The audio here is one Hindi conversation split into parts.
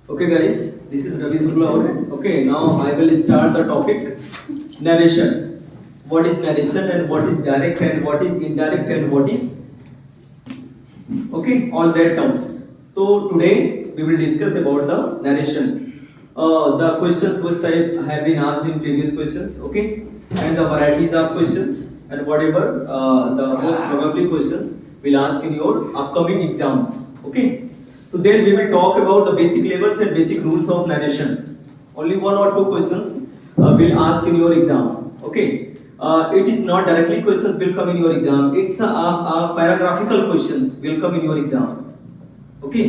Okay, guys, this is Ravi Shukla. Okay, now I will start the topic narration. What is narration and what is direct and what is indirect and what is okay, all that terms. So today we will discuss about the narration. The questions which I have been asked in previous questions, okay, and the varieties of questions and whatever the most probably questions will ask in your upcoming exams, okay. So then we will talk about the basic levels and basic rules of narration. Only one or two questions will ask in your exam, okay. It is not directly questions will come in your exam. It's a paragraphical questions will come in your exam. Okay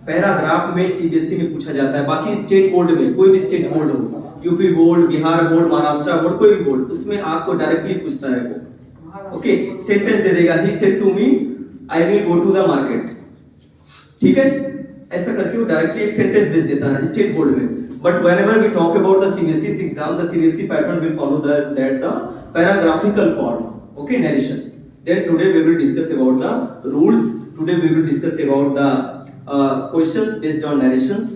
paragraph में सीबीएसई में पूछा जाता है. बाकी स्टेट बोर्ड में कोई भी स्टेट बोर्ड हो, UP board, Bihar board, Maharashtra board, कोई भी बोर्ड, उसमें आपको डायरेक्टली पूछता है वो. ओके सेंटेंस दे देगा, he said to me I will go to the market. ठीक है, ऐसा करके वो डायरेक्टली एक सेंटेंस भेज देता है स्टेट बोर्ड में. But whenever we talk about the CBSE exam, the CBSE pattern will follow that the paragraphical form. Okay narration. Then today we will discuss about the rules. Today we will discuss about the questions based on narrations.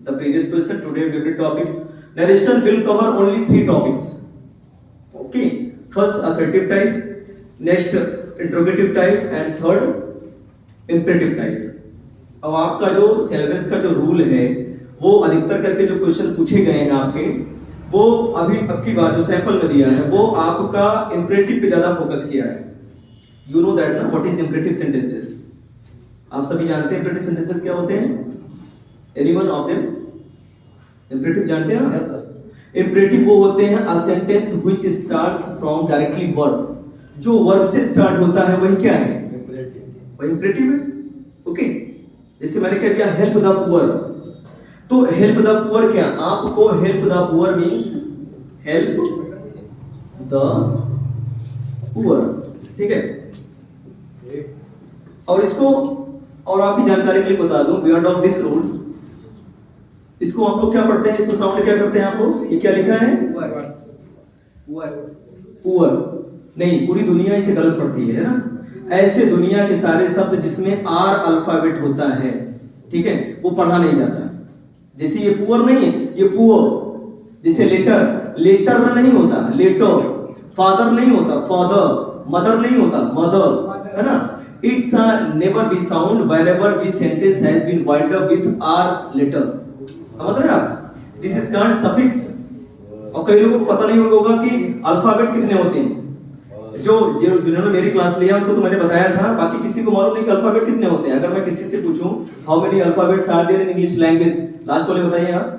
The previous question, today we will topics. Narration will cover only 3 topics. Okay. First assertive type, next interrogative type, and third imperative type. अब आपका जो सिलेबस का जो रूल है वो अधिकतर करके जो क्वेश्चन पूछे गए हैं आपके, वो अभी अब की बार जो सैंपल में दिया है वो आपका इंपरेटिव पे ज्यादा फोकस किया है. You know that ना, what is imperative sentences? आप सभी जानते हैं imperative sentences क्या होते हैं? Anyone of them? Imperative जानते हैं ना? Imperative वो होते हैं a sentence which starts from directly verb. जो verb से start होता है वही क्या है? वही imperative है. Okay? जैसे मैंने कह दिया help the poor. तो help the poor क्या? आपको help the poor means help the poor. ठीक है? और इसको और आपकी जानकारी के लिए बता दूं, बियॉन्ड ऑफ दिस रूल्स, इसको आप लोग क्या पढ़ते हैं, इसको साउंड क्या करते हैं आप लोग? ये क्या लिखा है? पुअर नहीं, पूरी दुनिया इसे गलत पढ़ती है ना. ऐसे दुनिया के सारे शब्द जिसमें आर अल्फाबेट होता है, ठीक है, वो पढ़ा नहीं जाता. जैसे ये पुअर नहीं है, ये पुअर. जैसे लेटर, लेटर नहीं होता, लेटर. फादर नहीं होता, फादर. मदर नहीं होता, मदर, है ना. It's a never be sound wherever be sentence has been wind up with R letter. समझ रहे हैं आप? This is called suffix. और कई लोगों को पता नहीं होगा कि अल्फाबेट कितने होते हैं. जो जिन्होंने मेरी क्लास लिया उनको तो मैंने बताया था, बाकी किसी को मालूम नहीं कि अल्फाबेट कितने होते हैं. अगर मैं किसी से पूछूं how many alphabets are there in English language, last वाले बताइए आप.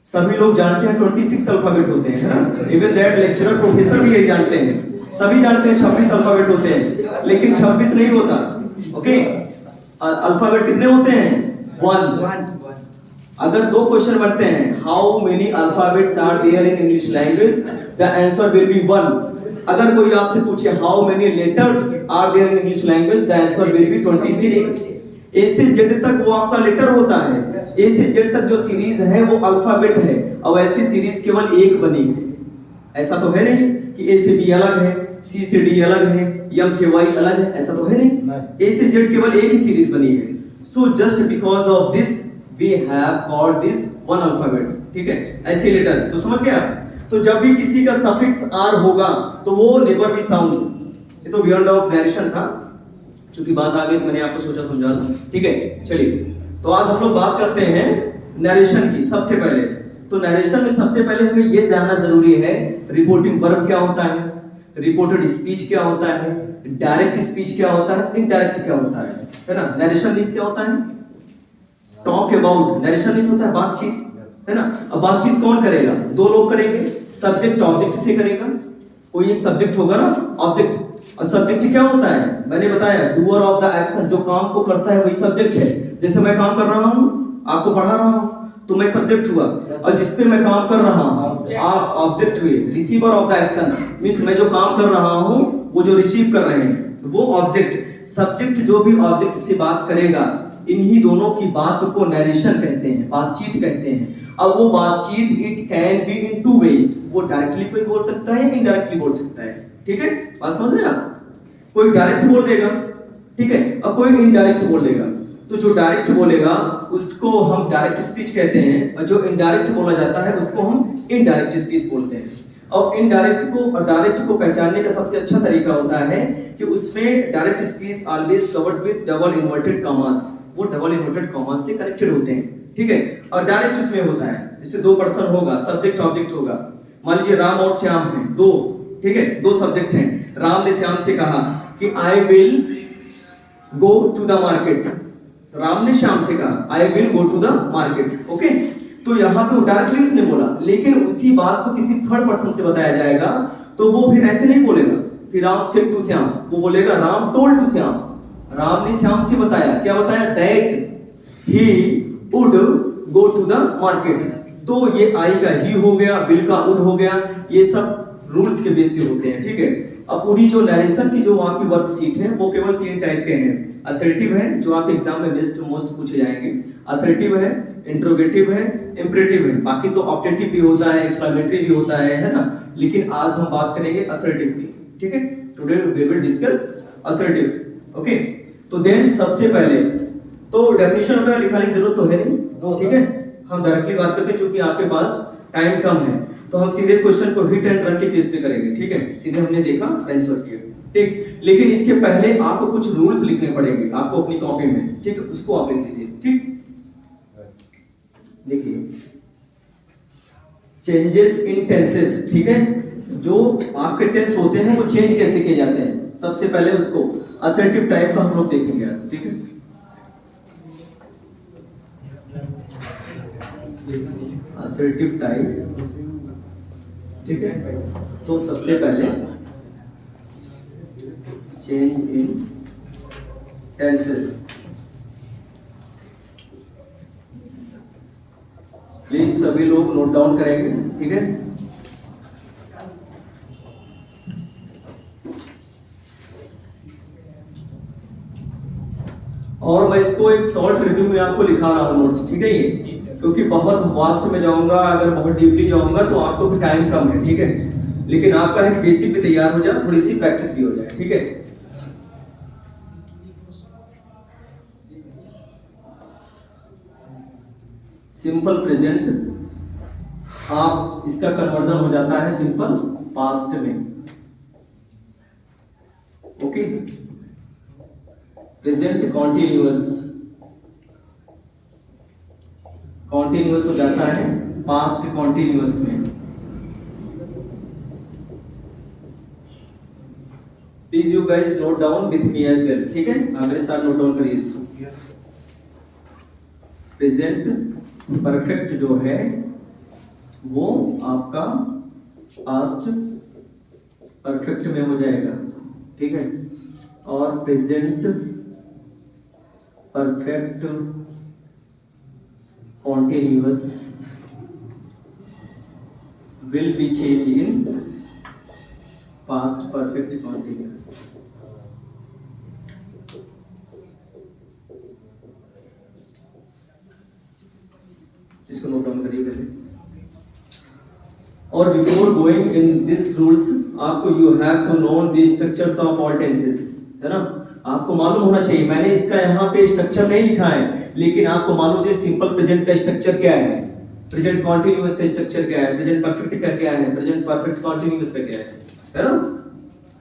सभी लोग जानते हैं 26 अल्फाबेट होते हैं, है ना. इवन दैट लेक्चरर प्रोफेसर भी यही जानते हैं. सभी जानते हैं 26 अल्फाबेट होते हैं, लेकिन 26 नहीं होता. ओके, अल्फाबेट कितने होते हैं? 1. अगर 2 क्वेश्चन बनते हैं, how many alphabets are there in English language, the answer will be 1. अगर कोई आपसे पूछे how many letters are there in English language, the answer will be 26. A से जेड तक वो आपका लेटर होता है. ए से जेड तक जो सीरीज है वो अल्फाबेट है. अब ऐसी सीरीज केवल एक बनी है. ऐसा तो है नहीं कि ए से बी अलग है, सी से डी अलग है, एम से वाई अलग है. ऐसा तो है नहीं. ए से जेड केवल एक ही सीरीज बनी है. So just because of this we have called this one alphabet. ठीक है, ऐसे लेटर. तो समझ गया. तो जब भी किसी का सफिक्स आर होगा तो वो नेवर बी साउंड. ये तो बियॉन्ड ऑफ नरेशन था, चूंकि बात आ गई तो मैंने आपको सोचा समझा दूं. ठीक है, चलिए. तो आज हम लोग बात करते हैं नरेशन की. सबसे पहले तो नरेशन में सबसे पहले हमें यह जानना जरूरी है रिपोर्टिंग वर्ब क्या होता है, रिपोर्टेड स्पीच क्या होता है, डायरेक्ट स्पीच क्या होता है, इनडायरेक्ट क्या होता है ना. नरेशन मींस क्या होता है? Talk about. नरेशन मींस होता है बातचीत, है ना. अब बातचीत कौन करेगा? 2 लोग करेंगे. सब्जेक्ट ऑब्जेक्ट से करेगा. कोई एक सब्जेक्ट होगा ना, ऑब्जेक्ट. और सब्जेक्ट क्या होता है? मैंने बताया, डूअर ऑफ द एक्शन, जो काम को करता है वही सब्जेक्ट है. जैसे मैं काम कर रहा हूं, आपको पढ़ा रहा हूं, तो मैं सब्जेक्ट हुआ. और जिस पे मैं काम कर रहा हूं आप ऑब्जेक्ट हुए. Receiver of the action means मैं जो काम कर रहा हूं वो जो रिसीव कर रहे हैं वो ऑब्जेक्ट. सब्जेक्ट जो भी ऑब्जेक्ट से बात करेगा, इन्हीं दोनों की बात को नरेशन कहते हैं, बातचीत कहते हैं. अब वो बातचीत it can be in 2 ways. वो डायरेक्टली कोई बोल सकता है, इनडायरेक्टली बोल सकता है. ठीक है, बात समझ रहे हैं आप? कोई डायरेक्ट बोल देगा, ठीक है, और कोई इनडायरेक्ट बोल देगा. तो जो डायरेक्ट बोलेगा उसको हम डायरेक्ट स्पीच कहते हैं, और जो इनडायरेक्ट बोला जाता है उसको हम इनडायरेक्ट स्पीच बोलते हैं। और इनडायरेक्ट को और डायरेक्ट को पहचानने का सबसे अच्छा तरीका होता है कि उसमें direct speech always covers with double inverted commas, वो डबल इन्वर्टेड कॉमास से कनेक्टेड होते हैं, ठीक है। और डायरेक्ट उसमें होता है, इससे दो पर्सन होगा, सब्जेक्ट ऑब्जेक्ट होगा। मान लीजिए राम और श्याम हैं, दो, ठीक है, दो सब्जेक्ट हैं। राम ने श्याम से कहा कि I will go to the market, Ram ने श्याम से कहा I will go to the market, okay. तो यहाँ पे डायरेक्टली उसने बोला, लेकिन उसी बात को किसी थर्ड पर्सन से बताया जाएगा तो वो फिर ऐसे नहीं बोलेगा कि राम सेड टू श्याम, वो बोलेगा राम टोल्ड टू श्याम, राम ने श्याम से बताया, क्या बताया, that he would go to the market. तो ये आई का ही हो गया, विल का वुड हो गया, ये सब रूल्स के बेस पे होते हैं, ठीक है। अब पूरी जो नरेशन की जो आपकी वर्कशीट है वो केवल 3 टाइप के हैं। असर्टिव है जो आपके एग्जाम में बेस्ट मोस्ट पूछे जाएंगे, असर्टिव है, इंट्रोगेटिव है, इंपरेटिव है। बाकी तो ऑब्जेक्टिव भी होता है, एक्सक्लेमेटरी भी होता है ना, लेकिन आज हम बात करेंगे असर्टिव की, ठीक है। Today we will discuss assertive, okay. तो देन सबसे पहले तो डेफिनेशन वगैरह लिखाने की जरूरत तो है नहीं, ठीक है, हम डायरेक्टली बात करते हैं क्योंकि आपके पास टाइम कम है, तो हम सीधे क्वेश्चन को हिट एंड रन के केस पे करेंगे, ठीक है। सीधे हमने देखा, आंसर किया, ठीक। लेकिन इसके पहले आपको कुछ रूल्स लिखने पड़ेंगे आपको अपनी कॉपी में, ठीक है, उसको आप लिख लीजिए, ठीक। देखिए चेंजेस इन टेंसेस, ठीक है, जो आपके टेंस होते हैं वो चेंज कैसे किए जाते हैं, सबसे पहले उसको असर्टिव टाइप का हम लोग देखेंगे आज, ठीक है। असर्टिव टाइप, ठीक है। तो सबसे पहले चेंज इन टेंसेस, प्लीज सभी लोग नोट डाउन करेंगे, ठीक है। और मैं इसको एक शॉर्ट रिव्यू में आपको लिखा रहा हूं नोट्स, ठीक है, ये क्योंकि बहुत वास्ट में जाऊंगा, अगर बहुत डीपली जाऊंगा तो आपको भी टाइम कम है, ठीक है। लेकिन आपका है कि बेसिक भी तैयार हो जाए, थोड़ी सी प्रैक्टिस भी हो जाए, ठीक है। सिंपल प्रेजेंट, आप इसका कन्वर्जन हो जाता है सिंपल पास्ट में, ओके। प्रेजेंट कॉन्टिन्यूअस, कॉन्टिन्यूअस हो जाता है पास्ट कॉन्टिन्यूअस में। Please you guys note down with me as well, ठीक है, मेरे साथ नोट डाउन करिए इसको। प्रेजेंट परफेक्ट जो है वो आपका पास्ट परफेक्ट में हो जाएगा, ठीक है। और present perfect continuous will be changed in past perfect continuous। इसको नोट डाउन करिए पहले। और before going in this rules आपको you have to know the structures of all tenses, है ना, आपको मालूम होना चाहिए। मैंने इसका यहाँ पे स्ट्रक्चर नहीं लिखा है, लेकिन आपको मालूम चाहिए सिंपल प्रेजेंट का स्ट्रक्चर क्या है, प्रेजेंट कॉन्टिन्यूअस का स्ट्रक्चर क्या है, प्रेजेंट परफेक्ट का क्या है, प्रेजेंट परफेक्ट कॉन्टिन्यूअस का क्या है ना,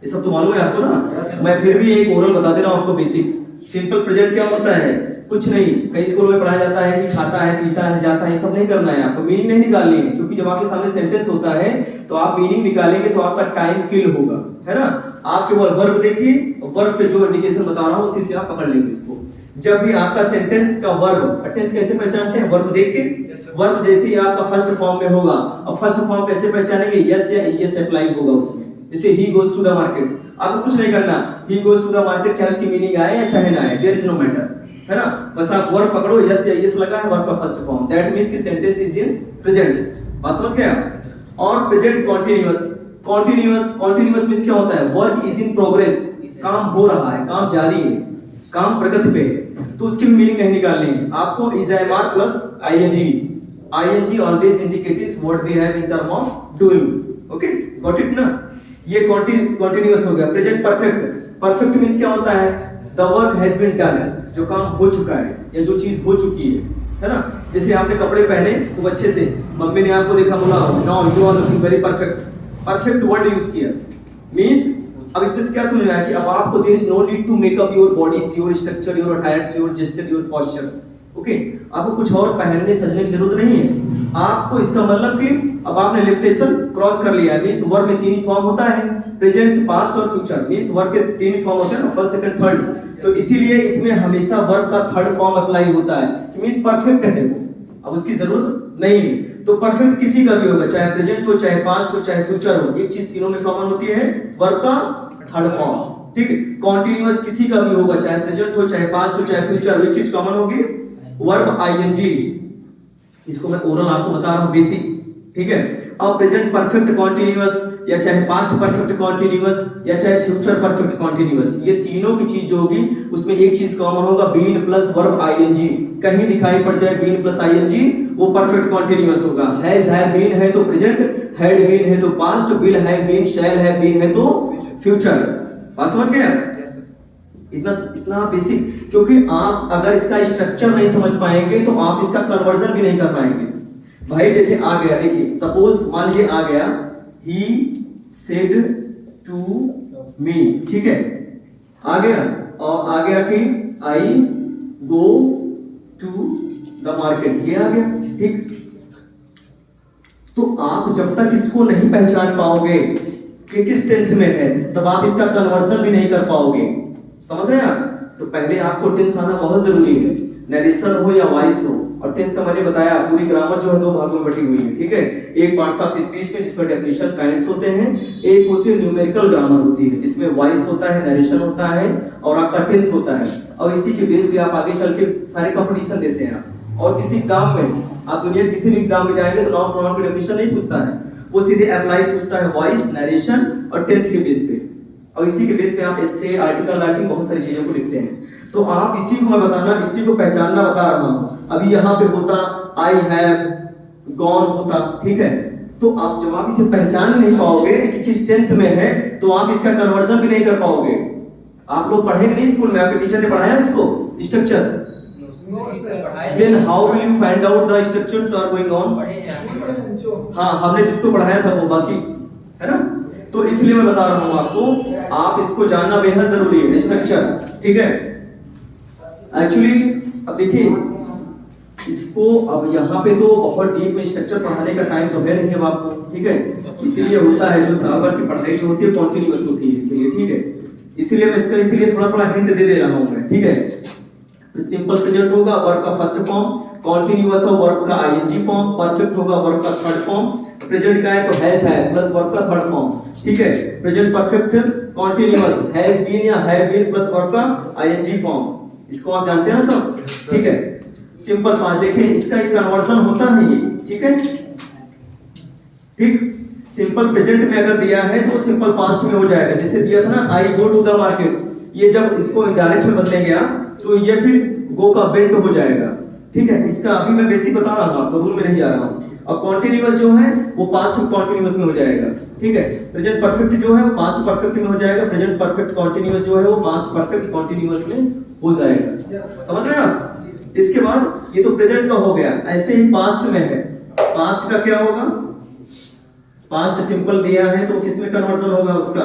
ये सब तो मालूम है आपको ना। मैं फिर भी एक ओरल बता दे रहा हूँ आपको बेसिक। सिंपल प्रेजेंट क्या होता है, कुछ नहीं, कई स्कूलों में पढ़ाया जाता है कि खाता है, पीता है, जाता है, ये सब नहीं करना है आपको, मीनिंग नहीं निकालनी है, क्योंकि जब आपके सामने सेंटेंस होता है तो आप मीनिंग निकालेंगे तो आपका टाइम किल होगा, है ना। आप केवल वर्ब देखिए, वर्ब पे जो इंडिकेशन बता रहा हूँ उसी से आप पकड़ लेंगे इसको। जब भी आपका सेंटेंस का वर्ब, टेंस कैसे पहचानते हैं, वर्ब देख के, वर्ब जैसे ही आपका फर्स्ट फॉर्म में होगा, अब फर्स्ट फॉर्म कैसे पहचानेंगे, यस या यस अप्लाई होगा उसमें। जैसे he goes to the market, आपको कुछ नहीं करना, he goes to the market चाहे उसकी मीनिंग आए या चाहे ना आए, देयर इज नो मैटर, है ना। बस आप वर्ब पकड़ो, यस या यस लगा है, वर्ब का फर्स्ट फॉर्म, दैट मींस कि सेंटेंस इज इन प्रेजेंट, बात समझ गए आप। और प्रेजेंट कॉन्टिन्यूअस, कॉन्टिन्यूअस मींस क्या होता है, वर्क इज इन प्रोग्रेस, काम हो रहा है, काम जारी है, काम प्रगति पे है, तो उसकी भी मीनिंग नहीं निकालनी है आपको। Is am are plus ING, ING always indicates what we have in term of doing, okay, got it ना। ये कॉन्टिन्यूअस हो गया। प्रेजेंट परफेक्ट, परफेक्ट मींस क्या होता है, the work has been done, जो काम हो चुका है या जो चीज हो चुकी है, है ना। जैसे आपने कपड़े पहने खूब अच्छे से, मम्मी ने आपको देखा, बोला now you are looking very perfect, perfect word use किया, मींस अब इसमें से क्या समझ में आया कि अब आपको there is no need to make up your bodies, your structure, your attires, your gesture, your postures. Okay, आपको कुछ और पहनने सजने की जरूरत नहीं है आपको। इसका मतलब कि अब आपने लिमिटेशन क्रॉस कर लिया है। मींस वर्ब में 3 ही फॉर्म होता है, प्रेजेंट, पास्ट और फ्यूचर। मींस वर्ब के 3 ही फॉर्म होते हैं ना, फर्स्ट, सेकंड, थर्ड। तो इसीलिए इसमें हमेशा वर्ब का थर्ड फॉर्म अप्लाई होता है कि मींस परफेक्ट है वो, अब उसकी जरूरत नहीं है। तो परफेक्ट किसी का भी होगा, चाहे प्रेजेंट हो, चाहे पास्ट हो, चाहे फ्यूचर हो, एक चीज तीनों में कॉमन होती है, वर्ब का थर्ड फॉर्म। ठीक है, कॉन्टिन्यूअस किसी का भी होगा, चाहे प्रेजेंट हो, चाहे पास्ट हो, चाहे फ्यूचर हो, एक चीज कॉमन होगी, वर्ब आईएनजी। इसको मैं ओरल आपको बता रहा हूं, बेसिक। ठीक है, अब प्रेजेंट परफेक्ट कॉन्टिन्यूअस, या चाहे पास्ट परफेक्ट कॉन्टिन्यूअस, या चाहे फ्यूचर परफेक्ट कॉन्टिन्यूअस, ये तीनों की चीज जो होगी उसमें एक चीज कॉमन होगा, बीन प्लस वर्ब आईएनजी। कहीं दिखाई पड़ जाए बीन प्लस आईएनजी, वो परफेक्ट कॉन्टिन्यूअस होगा। हैज है बीन है तो प्रेजेंट, हैड बीन है तो पास्ट, विल है बीन, शैल है बीन है तो फ्यूचर। बात समझ गए? इतना बेसिक, क्योंकि आप अगर इसका स्ट्रक्चर नहीं समझ पाएंगे तो आप इसका कन्वर्जन भी नहीं कर पाएंगे। भाई जैसे आ गया, देखिए सपोज मान लीजिए आ गया, ही सेड टू मी, ठीक है, आ गया, और आ गया कि आई गो टू द मार्केट, ये आ गया। ठीक, तो आप जब तक इसको नहीं पहचान पाओगे कि किस टेंस में है, तब आप इसका कन्वर्जन भी नहीं कर पाओगे। समझ रहे हैं आप? तो पहले आपको टेंस आना बहुत जरूरी है, नरेशन हो या वॉइस हो। और टेंस का मैंने बताया पूरी ग्रामर जो है 2 भागों में बटी हुई है। ठीक है, एक पार्ट्स ऑफ स्पीच में जिसमें डेफिनेशन काइंड्स होते हैं, एक होती है न्यूमेरिकल ग्रामर होती है जिसमें वॉइस होता है, नरेशन होता है और आपका टेंस होता है। और इसी के बेस पे आप आगे चल के सारे कंपटीशन देते हैं। और किसी एग्जाम में, आप दुनिया के किसी भी एग्जाम में जाएंगे तो नाउन प्रोनाउन की डेफिनेशन नहीं पूछता है, वो सीधे अप्लाई पूछता है वॉइस, नरेशन और टेंस के बेस पे। और इसी के बेस पे आप एसे, आर्टिकल राइटिंग, बहुत सारी चीजों को लिखते हैं। तो आप इसी को मैं बताना, इसी को पहचानना बता रहा हूं। अभी यहाँ पे होता आई हैव गॉन होता, ठीक है, तो आप जब आप इसे पहचान नहीं पाओगे कि किस टेंस में है, तो आप इसका कन्वर्जन भी नहीं कर पाओगे। आप लोग पढ़ेंगे नहीं स्कूल में, आपके टीचर ने पढ़ाया इसको structure, then how will you find out the structures are going on? हाँ, हमने जिसको पढ़ाया था वो, बाकी है ना। तो इसलिए मैं बता रहा हूं आपको, आप इसको जानना बेहद जरूरी है, स्ट्रक्चर। ठीक है, एक्चुअली अब देखिए इसको, अब यहाँ पे तो बहुत डीप में स्ट्रक्चर पढ़ाने का टाइम तो है नहीं अब आपको। ठीक है, इसीलिए होता है जो साल भर की पढ़ाई जो होती है कॉन्टिन्यूअस होती है, इसीलिए। ठीक है, इसीलिए मैं इसका इसीलिए थोड़ा थोड़ा हिंट दे रहा हूँ मैं। ठीक है, सिंपल प्रेजेंट होगा वर्ब का फर्स्ट फॉर्म, कॉन्टिन्यूअस हो वर्ब का आईएनजी फॉर्म, परफेक्ट होगा वर्ब का थर्ड फॉर्म, प्रेजेंट का है तो हैज है प्लस वर्ब का थर्ड फॉर्म। ठीक है, present perfect continuous has been या हैव बीन प्लस वर्ब का आईएनजी फॉर्म। इसको आप जानते हैं ना सब? ठीक है, सिंपल पांच देखें, इसका एक कन्वर्जन होता है ये। ठीक है, ठीक, सिंपल प्रेजेंट में अगर दिया है तो सिंपल पास्ट में हो जाएगा। जैसे दिया था ना आई गो टू द मार्केट, ये जब इसको इनडायरेक्ट में बदले गया तो ये फिर गो का बेंड हो जाएगा। ठीक है, इसका अभी मैं बेसिक बता रहा हूं आपको, रूल में नहीं जा रहा हूं। अब कॉन्टिन्यूअस जो है वो पास्ट कॉन्टिन्यूअस में हो जाएगा। ठीक है, प्रेजेंट परफेक्ट जो है वो पास्ट परफेक्ट में हो जाएगा, प्रेजेंट परफेक्ट कॉन्टिन्यूअस जो है वो पास्ट परफेक्ट कॉन्टिन्यूअस में हो जाएगा। समझ रहे हैं आप? इसके बाद ये तो प्रेजेंट का हो गया, ऐसे ही पास्ट में है। पास्ट का क्या होगा? पास्ट सिंपल दिया है तो किस में कन्वर्जन होगा उसका?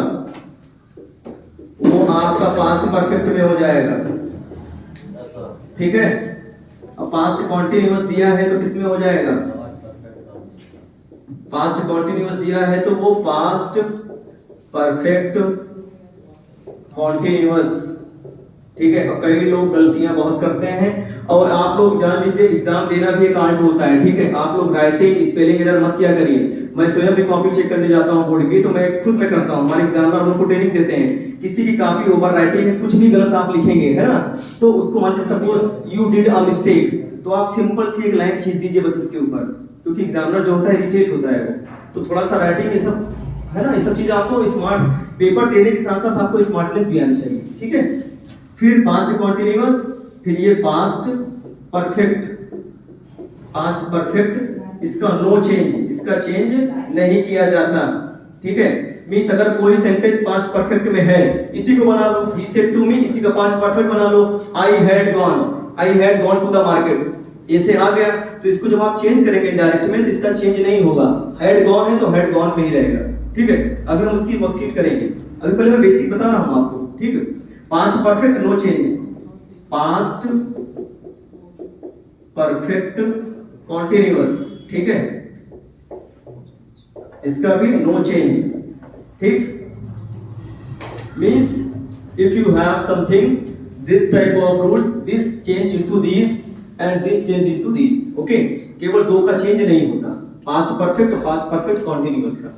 वो आपका पास्ट परफेक्ट में हो जाएगा। ठीक है, अब पास्ट कॉन्टिन्यूअस दिया है तो किस में हो जाएगा? पास्ट कॉन्टिन्यूअस दिया है तो वो पास्ट परफेक्ट कॉन्टिन्यूअस। ठीक है, और कई लोग गलतियां बहुत करते हैं, और आप लोग जान लीजिए एग्जाम देना भी एक आर्ट होता है। ठीक है, आप लोग राइटिंग स्पेलिंग एरर मत किया करिए। मैं स्वयं भी कॉपी चेक करने जाता हूं बोर्ड की, तो मैं खुद में करता हूं। हमारे एग्जामिनर हम लोग को ट्रेनिंग देते हैं, किसी की कॉपी ओवर राइटिंग है, कुछ भी गलत आप लिखेंगे, है ना, तो उसको मान suppose you did a mistake, तो आप सिंपल सी एक लाइन खींच दीजिए बस उसके ऊपर, क्योंकि एग्जामिनर जो होता है इरिटेट होता है वो। तो थोड़ा सा राइटिंग ये सब है ना, ये सब चीज आपको स्मार्ट पेपर देने के साथ साथ आपको स्मार्टनेस भी आनी चाहिए। ठीक है, फिर पास्ट कॉन्टिन्यूअस, फिर ये पास्ट परफेक्ट, पास्ट परफेक्ट, इसका नो चेंज, इसका चेंज नहीं किया जाता। ठीक है, मींस अगर कोई सेंटेंस पास्ट परफेक्ट में है, इसी को बना लो, ही सेड टू मी, इसी का पास्ट परफेक्ट बना लो, I had gone to the market. ऐसे आ गया, तो इसको जब आप चेंज करेंगे इनडायरेक्ट में तो इसका चेंज नहीं होगा। हैड गॉन है तो हैड गॉन में ही रहेगा, ठीक है। अभी हम उसकी वर्कशीट करेंगे। अभी पहले मैं बेसिक बता रहा हूं आपको, ठीक है। Past perfect no change, past perfect continuous, ठीक है, इसका भी नो चेंज, ठीक। Means if you have something this type of rules, this change into this and this change into this, okay. केवल दो का चेंज नहीं होता, पास्ट परफेक्ट और पास्ट परफेक्ट कॉन्टिन्यूअस का।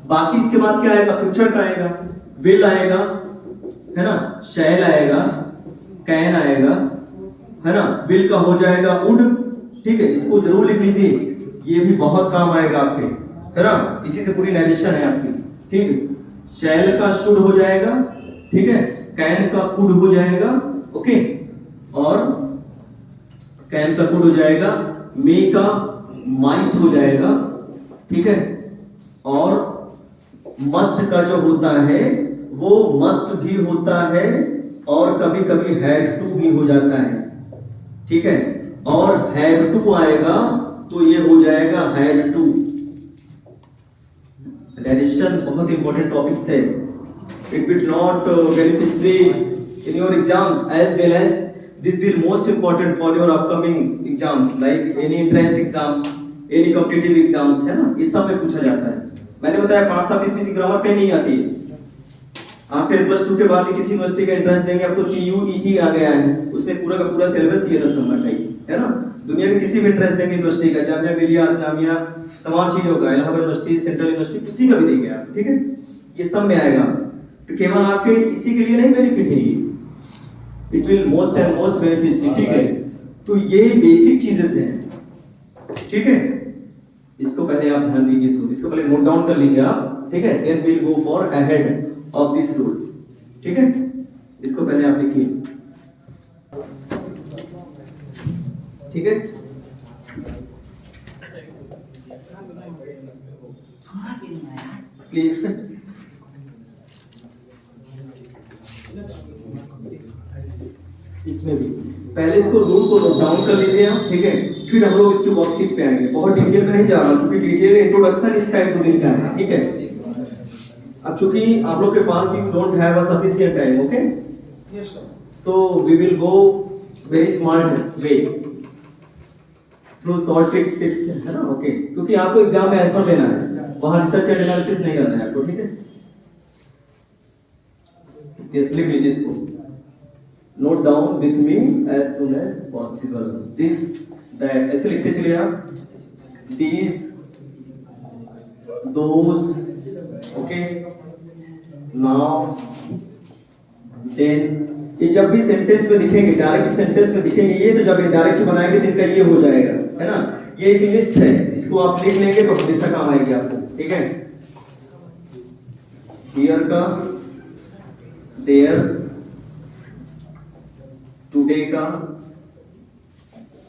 बाकी इसके बाद क्या आएगा, फ्यूचर का आएगा, विल आएगा, है ना, शैल आएगा, कैन आएगा, है ना, विल का हो जाएगा वुड, ठीक है। इसको जरूर लिख लीजिए, ये भी बहुत काम आएगा आपके, है ना, इसी से पूरी नरेशन है आपकी, ठीक है। शैल का शुड हो जाएगा, ठीक है, कैन का कुड हो जाएगा, ओके, और कैन का कुड हो जाएगा, मे का माइट हो जाएगा, ठीक है, और मस्ट का जो होता है वो मस्ट भी होता है और कभी कभी हैड टू भी हो जाता है, ठीक है। और हैड टू आएगा तो ये हो जाएगा हैड टू। नरेशन बहुत इंपॉर्टेंट टॉपिक्स है। It will not beneficiary in your exams as well as this will most important for your upcoming exams like any entrance exam, any competitive exams, है ना, इस सब में पूछा जाता है। मैंने बताया 5 साल इसमें ग्रामर पे नहीं आती है। आप फिर +2 के बाद किसी यूनिवर्सिटी का एंट्रेंस देंगे, अब तो CUET आ गया है, उसमें पूरा का पूरा सिलेबस ही 10 नंबर का ही है ना। दुनिया के किसी भी एंट्रेंस देंगे यूनिवर्सिटी का, जामिया मिलिया इस्लामिया तमाम चीजों का, इलाहाबाद यूनिवर्सिटी, सेंट्रल यूनिवर्सिटी, किसी का भी देंगे आप, ठीक है, ये सब में आएगा। तो केवल आपके इसी के लिए नहीं बेनिफिट है ये, it will most and most beneficial, ठीक है। तो ये बेसिक चीजें हैं, ठीक है। इसको पहले आप ध्यान दीजिए, तो इसको पहले नोट डाउन कर लीजिए आप, ठीक है। Then will go for ahead of this rules, ठीक है। इसको पहले आप लिखिए, ठीक है। प्लीज इसमें भी पहले इसको रूल को नोट डाउन कर लीजिए आप, ठीक है। फिर हम लोग इसकी वर्कशीट पे आएंगे, बहुत डिटेल में नहीं जा रहा क्योंकि डिटेल इंट्रोडक्शन इसका 1-2 दिन का है, ठीक है। अब चूंकि आप लोग के पास you don't have a sufficient time, okay, so we will go very smart way through short tips, है ना, ओके। क्योंकि आपको एग्जाम में आंसर देना है, वहां रिसर्च एंड एनालिसिस नहीं करना है आपको, ठीक है। यस, लिख लीजिए इसको, note down with me as soon as possible, this that, ऐसे लिखते चलिए आप, these those, okay, now then. ये जब भी सेंटेंस में दिखेंगे, डायरेक्ट सेंटेंस में दिखेंगे ये, तो जब इनडायरेक्ट बनाएंगे तो इनका ये हो जाएगा, है ना। ये एक लिस्ट है, इसको आप लिख लेंगे तो हमेशा काम आएगी आपको, ठीक है। हियर का, देयर, टुडे का,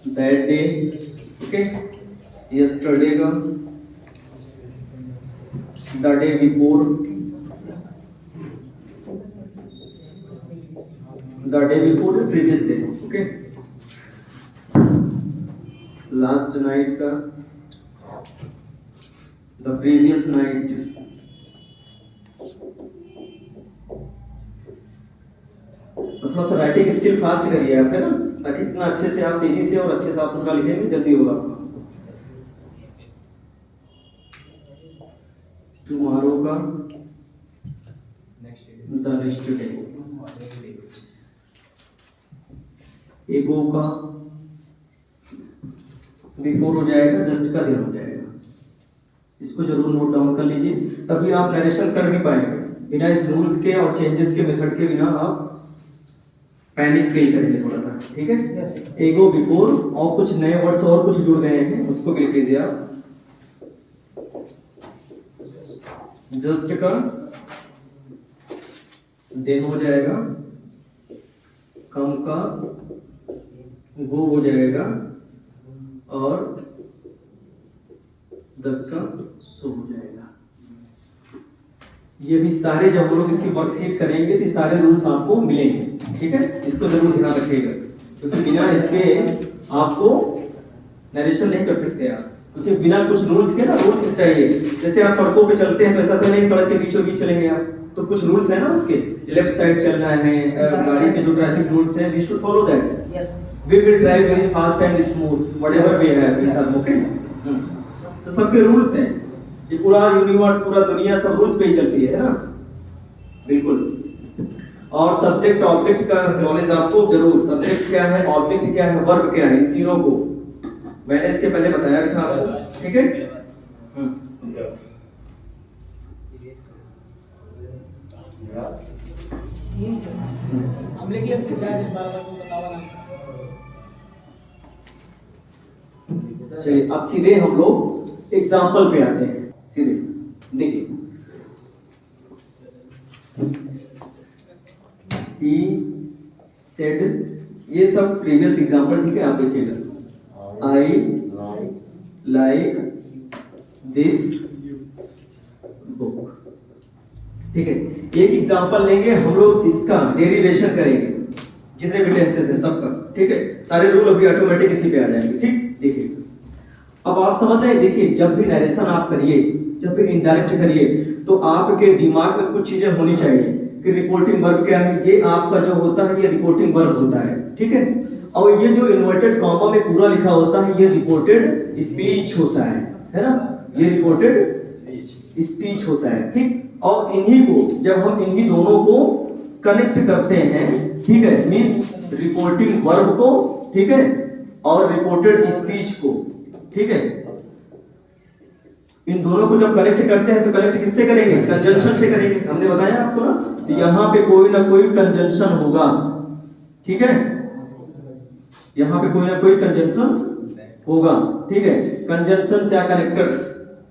दैट डे, ओके, यस्टरडे का, the day before, the day before the previous day, okay, last night का, the previous night, थोड़ा सा राइटिंग स्किल फास्ट करिए आप, है ना, ताकि इतना अच्छे से आप तेजी से और अच्छे साफ सुथरा लिखेंगे, जल्दी होगा। टुमारो का, द नेक्स्ट डे, एगो का बिफोर हो जाएगा, जस्ट का दिन हो जाएगा। इसको जरूर नोट डाउन कर लीजिए, तभी आप नरेशन कर भी पाएंगे। बिना इस रूल्स के और चेंजेस के मेथड के बिना आप पैनिक फील करेंगे थोड़ा सा, ठीक है। एगो बिफोर और कुछ नए वर्ड्स और कुछ जुड़ गए हैं, उसको भी लिख लीजिए आप। जस्ट का दिन हो जाएगा, कम का गो हो जाएगा, और 10 का सो हो जाएगा। ये भी सारे जब हम लोग इसकी वर्कशीट करेंगे तो सारे रूल्स आपको मिलेंगे, ठीक है। इसको जरूर ध्यान रखिएगा, क्योंकि बिना इसके आपको नरेशन नहीं कर सकते आप, क्योंकि बिना कुछ रूल्स के ना, रूल्स चाहिए। जैसे आप सड़कों पे चलते हैं तो ऐसा तो नहीं सड़क के बीचों बीच चलेंगे आप, तो कुछ रूल्स है ना उसके, लेफ्ट साइड चलना है, गाड़ी के जो ट्रैफिक रूल्स हैं, we should follow that. We will drive very fast and smooth whatever we have in term, okay. तो सबके रूल्स हैं, ये पूरा यूनिवर्स, पूरा दुनिया सब रूल्स पे ही चलती है ना, बिल्कुल। और सब्जेक्ट ऑब्जेक्ट का नॉलेज आपको जरूर, सब्जेक्ट क्या है, ऑब्जेक्ट क्या है, वर्ब क्या है, इन तीनों को मैंने इसके पहले बताया था आपको, ठीक है। चलिए अब सीधे हम लोग एग्जाम्पल पे आते हैं, सीधे देखिए। He said, ये सब प्रीवियस एग्जाम्पल, ठीक है, आप देखिएगा। I like this book, ठीक है। एक एग्जाम्पल लेंगे हम लोग, इसका डेरिवेशन करेंगे, जितने भी टेंसेस हैं सबका, ठीक है। सारे रूल अभी ऑटोमेटिक इसी पे आ जाएंगे, ठीक। देखिए अब आप समझ रहे हैं, देखिए जब भी नरेशन आप करिए, जब भी इनडायरेक्ट करिए, तो आपके दिमाग में कुछ चीजें होनी चाहिए कि रिपोर्टिंग वर्ब क्या है। ये आपका जो होता है ये रिपोर्टिंग वर्ब होता है, ठीक है। और ये जो इन्वर्टेड कॉमा में पूरा लिखा होता है ये रिपोर्टेड स्पीच होता है ना, ये रिपोर्टेड स्पीच होता है, ठीक। और इन्हीं को जब हम इन्हीं दोनों को कनेक्ट करते हैं, ठीक है, मींस रिपोर्टिंग वर्ब को, ठीक है, और रिपोर्टेड स्पीच को, ठीक है, इन दोनों को जब कनेक्ट करते हैं तो कनेक्ट किससे करेंगे, कंजंक्शन से करेंगे, हमने बताया आपको ना। तो यहाँ पे कोई ना कोई कंजंक्शन होगा, ठीक है, यहाँ पे कोई ना कोई कंजंक्शन होगा, ठीक है। कंजंक्शन या कनेक्टर्स,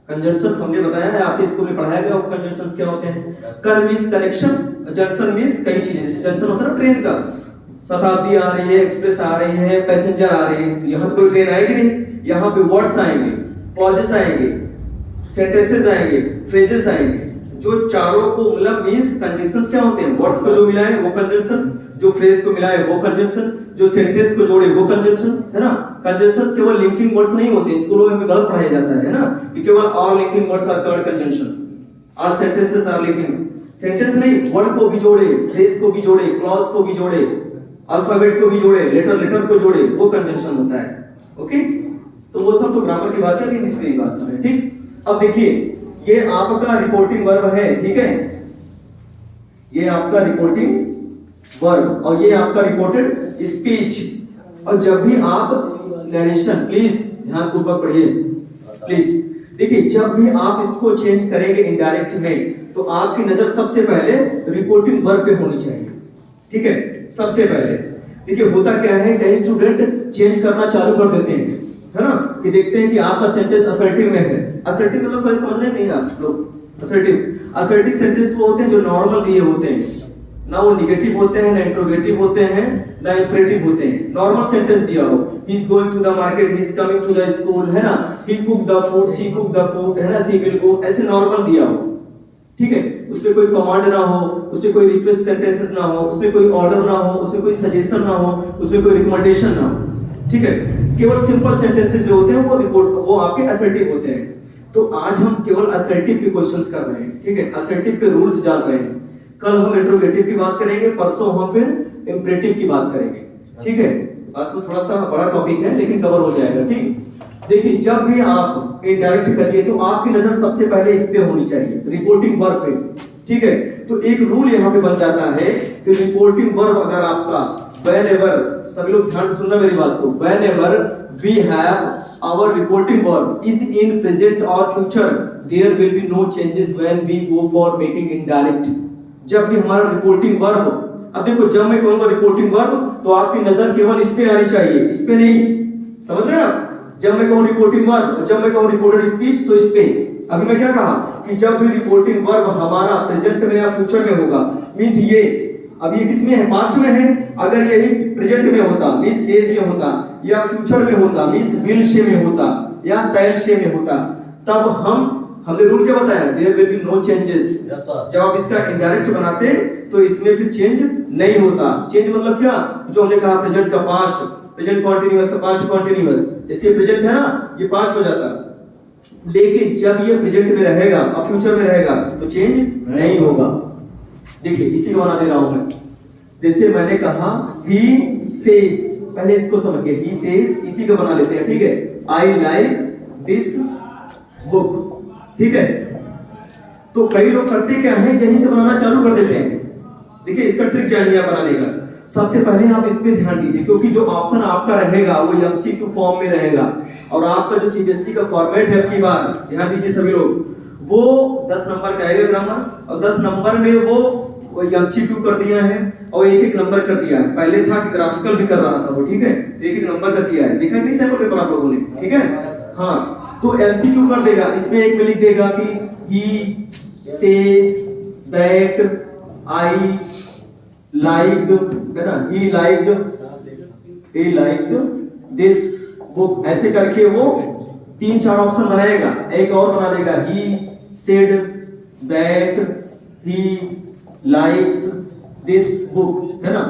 कंजंक्शन हमने बताया है, आपके स्कूल में पढ़ाया गया, कंजंक्शन क्या होते हैं। कन मींस कनेक्शन, जंक्शन मींस कई चीजें, जंक्शन होता है ना ट्रेन का, शताब्दी आ रही है, एक्सप्रेस आ रही है, पैसेंजर आ रही है, तो यहाँ तो कोई ट्रेन आएगी नहीं, यहाँ पे वर्ड्स आएंगे, क्लॉजेस आएंगे, सेंटेंसेस आएंगे, फ्रेजेस आएंगे, जो चारों को मतलब मींस कंजंक्शंस क्या होते हैं, वर्ड्स को जो मिलाए वो कंजंक्शन, जो फ्रेज को मिलाए वो कंजंक्शन, जो सेंटेंस को जोड़े वो कंजंक्शन, है ना। कंजंक्शंस केवल लिंकिंग वर्ड्स नहीं होते, स्कूलों में गलत पढ़ाया जाता है ना, कि केवल all linking words are called conjunction, all sentences are linking. Sentence नहीं, वर्ड को भी जोड़े, फ्रेज को भी जोड़े, क्लॉज को भी जोड़े, अल्फाबेट को भी जोड़े, लेटर को जोड़े, वो कंजंक्शन होता है, ओके। तो वो सब तो ग्रामर की बात है, अभी इस पे ही बात करें, ठीक। अब देखिए ये आपका रिपोर्टिंग वर्ब है, ठीक है, ये आपका रिपोर्टिंग वर्ब और ये आपका रिपोर्टेड स्पीच। और जब भी आप नरेशन, प्लीज ध्यान पूर्वक पढ़िए प्लीज, देखिए जब भी आप इसको चेंज करेंगे इनडायरेक्ट में, तो आपकी नजर सबसे पहले रिपोर्टिंग वर्ब पे होनी चाहिए, ठीक है। सबसे पहले देखिए होता क्या है, कई स्टूडेंट चेंज करना चालू कर देते हैं, है ना, कि देखते हैं कि आपका सेंटेंस असर्टिव में है। असर्टिव मतलब कोई समझ नहीं आप लोग, असर्टिव सेंटेंस वो होते हैं जो नॉर्मल दिए होते हैं ना, वो निगेटिव होते हैं, ना इंट्रोगेटिव होते हैं, ना इंपरेटिव होते हैं। नॉर्मल सेंटेंस दिया हो, he is going to the market, he is coming to the school, है ना, he cook the food, she cook the food, है ना, शी विल गो, ऐसे नॉर्मल दिया हो, ठीक है। उसमें कोई कमांड ना हो, उसमें कोई रिक्वेस्ट सेंटेंसेस ना हो, उसमें कोई ऑर्डर ना हो, उसमें कोई सजेशन ना हो, उसमें कोई रिकमेंडेशन ना हो, ठीक है। केवल सिंपल सेंटेंसेस जो होते हैं वो आपके असर्टिव होते हैं। तो आज हम केवल असर्टिव के क्वेश्चंस कर रहे हैं, ठीक है, असर्टिव के रूल्स जान रहे हैं। कल हम इंट्रोगेटिव की बात करेंगे, परसों हम फिर इंपरेटिव की बात करेंगे, ठीक है। आज थोड़ा सा बड़ा टॉपिक है लेकिन कवर हो जाएगा, ठीक। देखिए जब भी आप इनडायरेक्ट करिए तो आपकी नजर सबसे पहले इस पे होनी चाहिए, रिपोर्टिंग वर्ब पे, ठीक है। तो एक रूल यहाँ पे बन जाता है कि रिपोर्टिंग वर्ब अगर आपका whenever, सभी लोग ध्यान से सुनना मेरी बात को, whenever we have our reporting verb is in present or future, there will be no changes when we go for making indirect। जब भी हमारा रिपोर्टिंग वर्ब, अब देखो जब मैं कहूंगा रिपोर्टिंग वर्ब तो आपकी नजर केवल इस पे आनी चाहिए, इस पे नहीं, समझ रहे हैं आप। जब मैं कहूं रिपोर्टिंग वर्ब, जब मैं कहूं रिपोर्टेड स्पीच तो इस पे। अभी मैं क्या कहा कि जब भी रिपोर्टिंग वर्ब हमारा प्रेजेंट में या फ्यूचर में होगा, मींस ये अब ये किस में है, पास्ट में है, अगर यही प्रेजेंट में होता मींस सेज में होता, या फ्यूचर में होता मींस विल से में होता, या शैल से में होता, तब हमने रूल क्या बताया, there will be no changes. जब आप इसका इनडायरेक्ट बनाते तो इसमें फिर चेंज नहीं होता। चेंज मतलब क्या, जो हमने कहा प्रेजेंट का पास्ट, प्रेजेंट कॉन्टिन्यूअस का पास्ट कॉन्टिन्यूअस, जैसे प्रेजेंट है ना, ये पास्ट हो जाता। लेकिन जब ये प्रेजेंट में रहेगा और फ्यूचर में रहेगा तो चेंज नहीं होगा। देखिए इसी को बना दे रहा हूं मैं। जैसे मैंने कहा ही सेज, पहले इसको समझिए, ही सेज, इसी को बना लेते हैं, ठीक है। आई लाइक दिस बुक, ठीक है। तो कई लोग करते क्या है, यहीं से बनाना चालू कर देते हैं। देखिए इसका ट्रिक जानिए आप बनाने का। सबसे पहले आप इस पे ध्यान दीजिए, क्योंकि जो ऑप्शन आपका रहेगा वो एमसीक्यू फॉर्म में रहेगा, और आपका जो सीबीएसई का फॉर्मेट है, आपकी बार ध्यान दीजिए सभी लोग, वो 10 नंबर का आएगा ग्रामर, और 10 नंबर में वो एमसीक्यू कर दिया है और एक एक नंबर कर दिया है। पहले था कि ग्राफिकल भी कर रहा था वो, ठीक है, तो एक एक नंबर का किया है, देखा नहीं सैंपल पेपर आप लोगों ने, ठीक है। हाँ, तो एमसीक्यू कर देगा, इसमें एक में लिख देगा कि he says that I liked, है ना, he liked this book, ऐसे करके वो 3-4 ऑप्शन बनाएगा। एक और बना देगा, he said that he likes this book, है ना,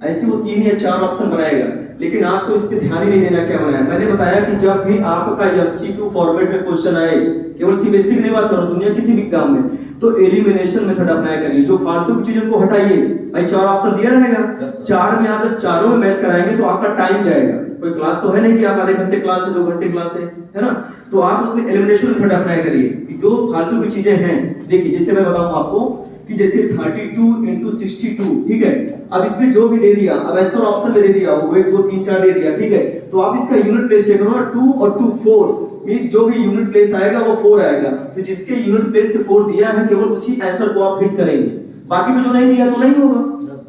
ऐसे वो 3 या 4 ऑप्शन बनाएगा। लेकिन आपको इस पे ध्यान ही नहीं देना क्या बनाया। मैंने बताया कि जब भी आपका एमसीक्यू फॉर्मेट में क्वेश्चन आए, केवल सीबीएसई की नहीं बात करो, दुनिया किसी भी एग्जाम में, तो एलिमिनेशन मेथड अप्लाई करिए। जो फालतू की चीजों को हटाइए। भाई 4 ऑप्शन दिया रहेगा, 4 में आप जब चारों में मैच कराएंगे तो आपका टाइम जाएगा। कोई क्लास तो है नहीं कि आप आधे घंटे क्लास है, 2 घंटे क्लास है ना। तो आप उसमें एलिमिनेशन मेथड अप्लाई करिए कि जो फालतू की चीजें हैं। देखिए जैसे मैं बताऊं आपको कि जैसे 32 into 62, ठीक है। अब इसमें जो भी दे दिया, अब आंसर ऑप्शन में दे दिया, वो 1 2 3 4 दे दिया, ठीक है। तो आप इसका यूनिट प्लेस चेक करो ना, 2 और 2 4, मींस जो भी यूनिट प्लेस आएगा वो 4 आएगा। तो जिसके यूनिट प्लेस से 4 दिया है, केवल उसी आंसर को आप फिट करेंगे, बाकी में जो नहीं दिया तो नहीं होगा।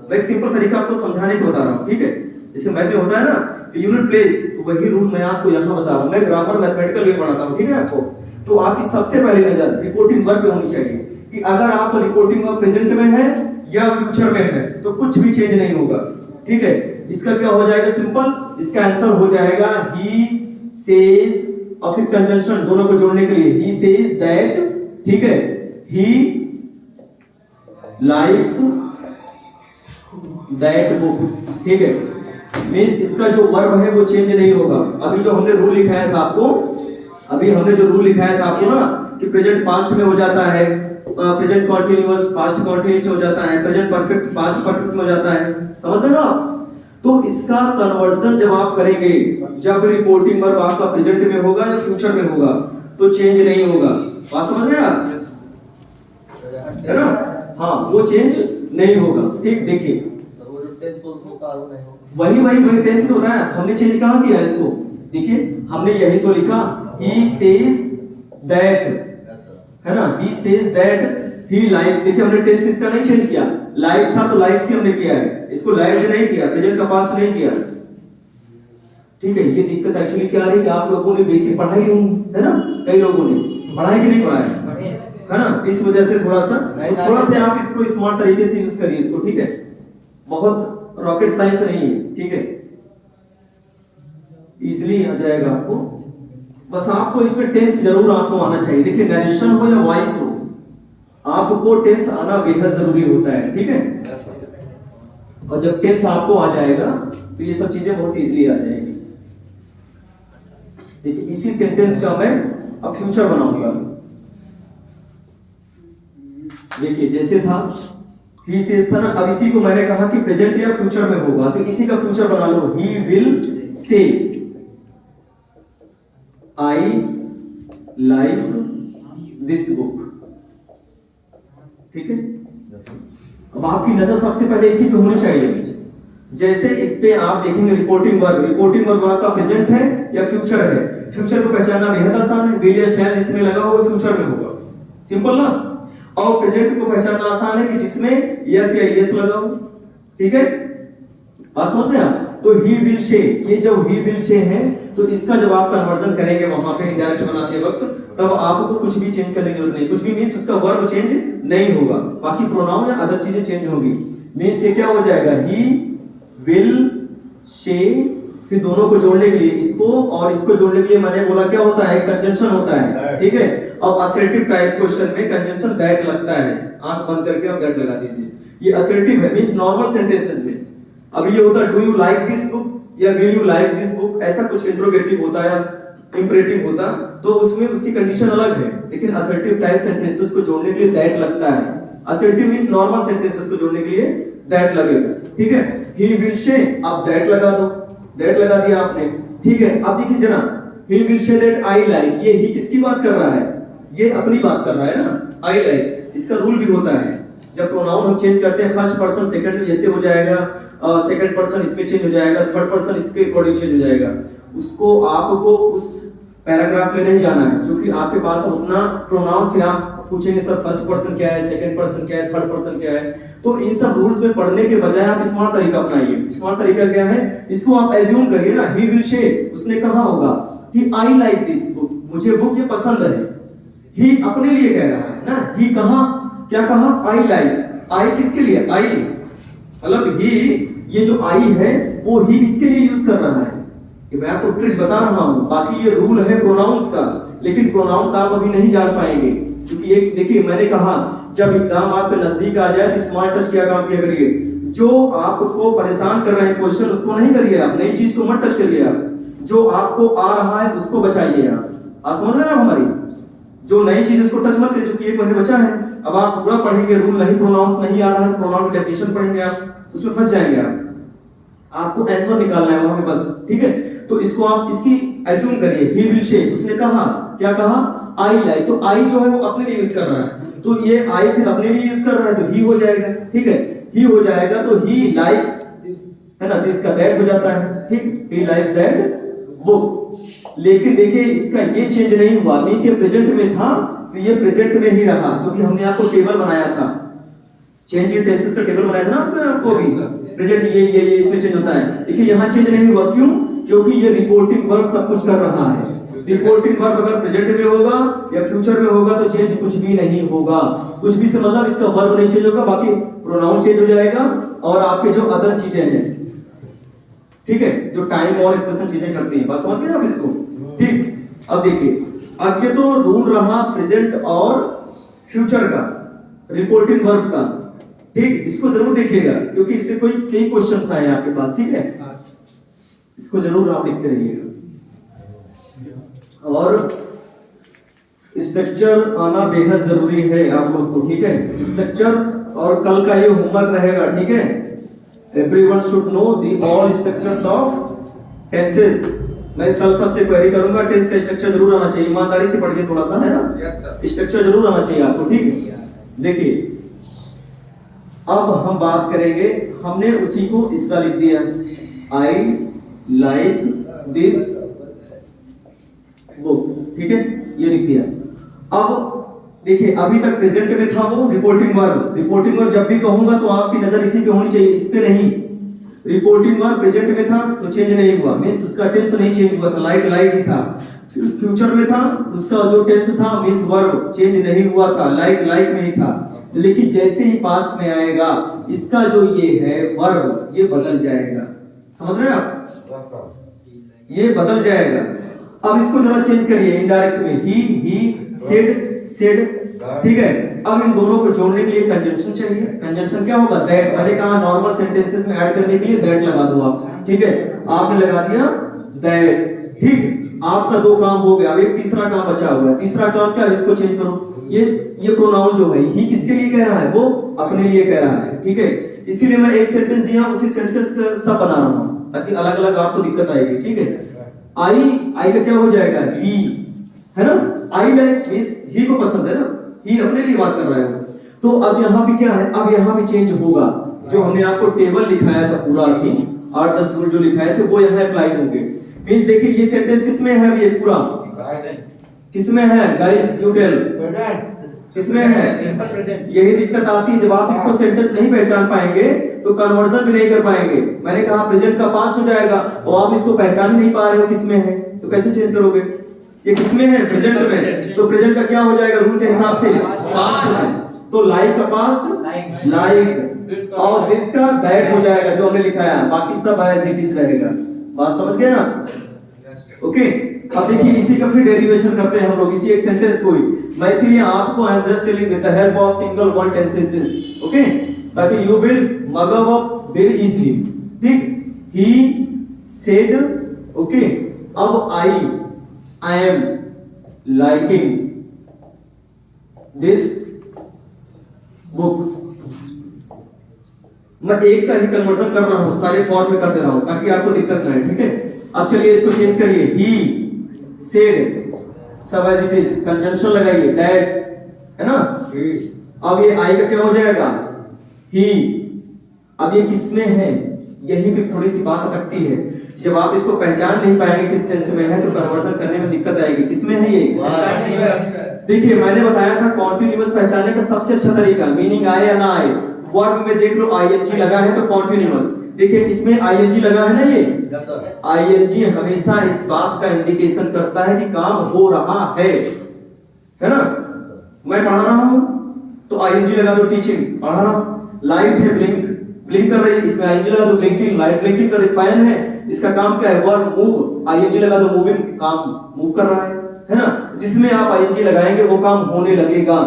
मैं एक सिंपल तरीका आपको समझाने को बता रहा हूं, ठीक है। जैसे मैथ में होता है ना कि यूनिट प्लेस, तो वही रूल मैं आपको यहां बता रहा हूं। मैं ग्रामर मैथमेटिकल वे पढ़ाता हूं, ठीक है आपको। तो आपकी सबसे पहली नजर रिपोर्टिंग वर्ब पे होनी चाहिए कि अगर आप रिपोर्टिंग वर्ब प्रेजेंट में है या फ्यूचर में है तो कुछ भी चेंज नहीं होगा, ठीक है। इसका क्या हो जाएगा, सिंपल, इसका आंसर हो जाएगा ही सेज, और फिर कंजंक्शन दोनों को जोड़ने के लिए ही सेज दैट, ठीक है, ही लाइक्स दैट बुक, ठीक है। मींस इसका जो वर्ब है वो चेंज नहीं होगा। अभी जो हमने रूल लिखाया था आपको, अभी हमने जो रूल लिखाया था आपको ना कि प्रेजेंट पास्ट में हो जाता है, प्रेजेंट कॉन्टिन्यूअस पास्ट कॉन्टिन्यूअस में हो जाता है, प्रेजेंट परफेक्ट पास्ट परफेक्ट में हो जाता है, समझ रहे हो आप। तो इसका कन्वर्जन जब आप करेंगे, जब रिपोर्टिंग वर्ब आपका प्रेजेंट में होगा या फ्यूचर में होगा तो चेंज नहीं होगा। बात समझ रहे हैं आप, है ना। हाँ, वो चेंज नहीं होगा, ठीक। देखिए वही टेंस होता है, हमने चेंज कहां किया इसको, देखिए हमने यही तो लिखा ही सेज दैट, है ना, he says that he likes। देखिए हमने टेंस इसका नहीं चेंज किया, लाइक था तो लाइक्स ही हमने किया है, इसको लाइक नहीं किया, प्रेजेंट का पास्ट नहीं किया, ठीक है। ये दिक्कत एक्चुअली क्या आ रही है कि आप लोगों ने बेसिक पढ़ाई नहीं है ना, कई लोगों ने पढ़ाई कि नहीं पढ़ाया है ना, इस वजह से थोड़ा सा आप इसको स्मार्ट तरीके से यूज करिए इसको, ठीक है। बहुत रॉकेट साइंस नहीं है, ठीक है, इजीली आ जाएगा आपको। बस आपको इसमें टेंस जरूर आपको आना चाहिए। देखिए नरेशन हो या वॉइस हो, आपको टेंस आना बेहद जरूरी होता है, ठीक है। और जब टेंस आपको आ जाएगा तो ये सब चीजें बहुत इजीली आ जाएगी। देखिए इसी सेंटेंस का मैं अब फ्यूचर बनाऊंगा। देखिए जैसे था ही सेज था ना, अब इसी को मैंने कहा कि प्रेजेंट या फ्यूचर में होगा, तो इसी का फ्यूचर बना लो, he will say I like this book, ठीक है। अब आपकी नजर सबसे पहले इसी पे होनी चाहिए। जैसे इस पे आप देखेंगे रिपोर्टिंग वर्ब आपका प्रेजेंट है या फ्यूचर है। फ्यूचर को पहचानना बेहद आसान है, विल या शैल जिसमें लगा हो वो फ्यूचर में होगा, सिंपल ना। और प्रेजेंट को पहचानना आसान है कि जिसमें यस या यस लगा हो, ठीक है। बात समझ रहे हैं आप। तो ही विल से, ये जब ही विल से है तो इसका जब आप कन्वर्जन करेंगे वहां पे इंडायरेक्ट बनाते वक्त, तब आपको कुछ भी चेंज करने की जरूरत नहीं। कुछ भी मींस उसका वर्ब चेंज नहीं होगा, बाकी प्रोनाउन या अदर चीजें चेंज होगी। मींस ये क्या हो जाएगा, ही विल से, फिर दोनों को जोड़ने के लिए इसको और इसको जोड़ने के लिए मैंने बोला क्या होता है, कंजंक्शन होता है, ठीक है। अब असर्टिव टाइप क्वेश्चन में कंजंक्शन दैट लगता है, आंख बंद करके आप दैट लगा दीजिए। ये असर्टिव है, मींस नॉर्मल सेंटेंसेस में। अब ये होता है do you like this book, या will you like this book, ऐसा कुछ इंट्रोगेटिव होता है, इंपरेटिव होता, तो उसमें उसकी कंडीशन अलग है। लेकिन असर्टिव टाइप सेंटेंसेस को जोड़ने के लिए दैट लगता है। असर्टिव मींस नॉर्मल सेंटेंसेस को जोड़ने के लिए दैट लगेगा, ठीक है। ही विल से आप दैट लगा दो, दैट लगा दिया आपने, ठीक है। अब देखिए जरा, he will say that I like, ये ही किसकी बात कर रहा है? ये अपनी बात कर रहा है ना, आई लाइक। इसका रूल भी होता है, जब प्रोनाउन हम चेंज करते हैं फर्स्ट पर्सन सेकंड में जैसे हो जाएगा, सेकंड पर्सन इसमें चेंज हो जाएगा, थर्ड पर्सन इसके अकॉर्डिंग चेंज हो जाएगा। उसको आपको उस पैराग्राफ में नहीं जाना है, क्योंकि आपके पास उतना प्रोनाउन, फिर आप पूछेंगे सर फर्स्ट पर्सन क्या है, सेकंड पर्सन क्या है, थर्ड पर्सन क्या है। तो इन सब रूल्स में पढ़ने के बजाय आप स्मार्ट तरीका अपनाइए। स्मार्ट तरीका क्या है? इसको आप एज्यूम करिए ना, ही विल से, उसने कहा होगा कि आई लाइक दिस बुक, मुझे बुक ये पसंद है। ही अपने लिए कह रहा है ना, ही कहा, क्या कहा? I like. आई किसके लिए? आई मतलब ही, ये जो आई है वो ही इसके लिए यूज कर रहा है। कि मैं आपको ट्रिक बता रहा हूं, बाकी ये रूल है प्रोनाउंस का, लेकिन प्रोनाउंस आप अभी नहीं जान पाएंगे, क्योंकि एक देखिए मैंने कहा जब एग्जाम आपके नजदीक आ जाए तो स्मार्ट टच क्या काम किया करिए। जो आपको परेशान कर रहे हैं क्वेश्चन उसको नहीं करिए, आप नई चीज को मत टच करिए, आप जो आपको आ रहा है उसको बचाइए। आप समझ रहे हैं हमारी, जो नई चीज उसको टच मत करिए, क्योंकि एक महीने बचा है। अब आप पूरा पढ़ेंगे, रूल नहीं, प्रोनाउंस नहीं आ रहा है, प्रोनाउन की डेफिनेशन पढ़ेंगे आप, उसमें फंस जाएंगे आप। आपको आंसर निकालना है वहां पे बस, ठीक है। तो इसको आप इसकी एज्यूम करिए, ही विल से, उसने कहा, क्या कहा? I like. तो आई जो है वो अपने लिए यूज कर रहा है, तो ये आई फिर अपने लिए यूज कर रहा है तो ही हो जाएगा, ठीक है। ही हो जाएगा तो ही लाइक्स, है ना, दिस का दैट हो जाता है, ठीक। He likes that book. लेकिन देखिए इसका ये चेंज नहीं हुआ, मींस ये प्रेजेंट में था तो ये प्रेजेंट में ही रहा, जो भी हमने आपको टेबल बनाया था, चेंज इन टेंसेस का टेबल बनाया था ना आपको भी, प्रेजेंट ये इसमें चेंज होता है। देखिए यहाँ चेंज नहीं हुआ, क्यों? क्योंकि ये रिपोर्टिंग वर्ब सब कुछ कर रहा है। रिपोर्टिंग वर्ब अगर प्रेजेंट में होगा या फ्यूचर में होगा तो चेंज कुछ भी नहीं होगा। कुछ भी से मतलब इसका वर्ब नहीं चेंज होगा, बाकी प्रोनाउन चेंज हो जाएगा और आपके जो अदर चीजें हैं, ठीक है, जो टाइम और एक्सप्रेशन चीजें करती हैं। बात समझ गए आप इसको, ठीक। अब देखिए, अब ये तो रूल रहा प्रेजेंट और फ्यूचर का, रिपोर्टिंग वर्ब का, ठीक। इसको जरूर देखिएगा क्योंकि इससे कोई कई क्वेश्चंस आए आपके पास, ठीक है। इसको जरूर आप लिखते रहिएगा। और स्ट्रक्चर आना बेहद जरूरी है आप लोग को, ठीक है। स्ट्रक्चर, और कल का ये होमवर्क रहेगा, ठीक है। Everyone should know the all structures of tenses. मैं कल सबसे क्वेरी करूंगा, टेंस का स्ट्रक्चर जरूर आना चाहिए, ईमानदारी से पढ़िए थोड़ा सा, है ना। स्ट्रक्चर जरूर आना चाहिए आपको, ठीक। देखिए अब हम बात करेंगे, हमने उसी को इस तरह लिख दिया, आई लाइक दिस बुक, ठीक है, ये लिख दिया। अब देखिए अभी तक प्रेजेंट में था वो रिपोर्टिंग वर्ब। रिपोर्टिंग वर्ब जब भी कहूंगा तो आपकी नजर इसी पे होनी चाहिए, इस पे नहीं। रिपोर्टिंग वर्ब प्रेजेंट में था तो चेंज नहीं हुआ, मींस उसका टेंस नहीं चेंज हुआ था, लाइक लाइक ही था। फ्यूचर में था उसका जो टेंस था मींस वर्ब चेंज नहीं हुआ था, लाइक लाइक में ही था। लेकिन जैसे ही पास्ट में आएगा इसका जो ये है वर्ब, ये बदल जाएगा। समझ रहे हैं आप, ये बदल जाएगा। अब इसको जरा चेंज करिए इनडायरेक्ट में, ही सेड सेड, ठीक है। अब इन दोनों को जोड़ने के लिए कंजंक्शन चाहिए। कंजंक्शन क्या होगा? दैट। मैंने कहा नॉर्मल सेंटेंसेस में ऐड करने के लिए दैट लगा दो आप, ठीक है। आपने लगा दिया दैट, ठीक। आपका दो काम हो गया, अब एक तीसरा काम बचा हुआ है। तीसरा काम क्या? इसको चेंज करो। ये प्रोनाउन जो है ही किसके लिए कह रहा है? वो अपने लिए कह रहा है, ठीक है। इसीलिए मैं एक सेंटेंस दिया, उसी सेंटेंस का सब बना रहा हूं ताकि अलग अलग आपको दिक्कत आएगी, ठीक है। आई का क्या हो जाएगा? ही, है ना। आई लाइक मींस ही को पसंद है ना, ही अपने लिए बात कर रहा है। तो अब यहाँ पे क्या है? अब यहाँ पे चेंज होगा, जो हमने आपको टेबल लिखाया था पूरा, अभी 8-10 रूल जो लिखाए थे वो यहाँ अप्लाई होंगे। मींस देखिए ये सेंटेंस किसमें है? ये पूरा किसमें है गाइस? यू टेल, किसमें है? यही दिक्कत आती है जब आप इसको सेंटेंस नहीं पहचान पाएंगे तो कन्वर्जन भी नहीं कर पाएंगे। मैंने कहा प्रेजेंट का पास्ट हो जाएगा और आप इसको पहचान नहीं पा रहे हो किसमें है, तो कैसे चेंज करोगे? ये किसमें है? प्रेजेंट में। तो प्रेजेंट का क्या हो जाएगा रूल के हिसाब से? पास्ट में। तो लाइक का पास्ट लाइक, और दिस का दैट हो जाएगा जो हमने लिखा है, बाकी सब एज इट इज रहेगा। बात समझ गए आप? ओके। अब देखिए इसी का फिर डेरिवेशन करते हैं हम लोग, इसी एक सेंटेंस को ही। मैं इसीलिए आपको I am just telling with the help of single one tenses, okay, ताकि you will mug up very easily, ठीक। He said, okay. अब I am liking this book. मैं एक का ही कन्वर्जन कर रहा हूं, सारे फॉर्म में कर दे रहा हूं ताकि आपको दिक्कत ना है, ठीक है। अब चलिए इसको चेंज करिए, he said, सब एज इट इज, कंजंक्शन लगाइए, दैट, है ना। अब ये आई का क्या हो जाएगा, ही। अब ये किसमें है, यही पे थोड़ी सी बात अटकती है। जब आप इसको पहचान नहीं पाएंगे किस टेंस में है तो कन्वर्जन करने में दिक्कत आएगी। किसमें है ये, देखिए मैंने बताया था कॉन्टिन्यूअस पहचानने का सबसे अच्छा तरीका, मीनिंग आए या ना आए, वर्ब में देख लो आईएनजी लगा है तो कॉन्टिन्यूअस। देखिए इसमें आईएनजी लगा है ना, ये आईएनजी हमेशा इस बात का इंडिकेशन करता है कि काम हो रहा है ना। मैं पढ़ा रहा हूं तो आईएनजी लगा दो, टीचिंग पढ़ा रहा हूं। लाइट है, ब्लिंक कर रही है, इसमें आईएनजी लगा दो, ब्लिंकिंग, लाइट ब्लिंकिंग कर रही। फैन है, इसका काम क्या है, वर्ब मूव, आईएनजी लगा दो, मूविंग, काम मूव कर रहा है ना। जिसमें आप आईएनजी लगाएंगे वो काम होने लगेगा।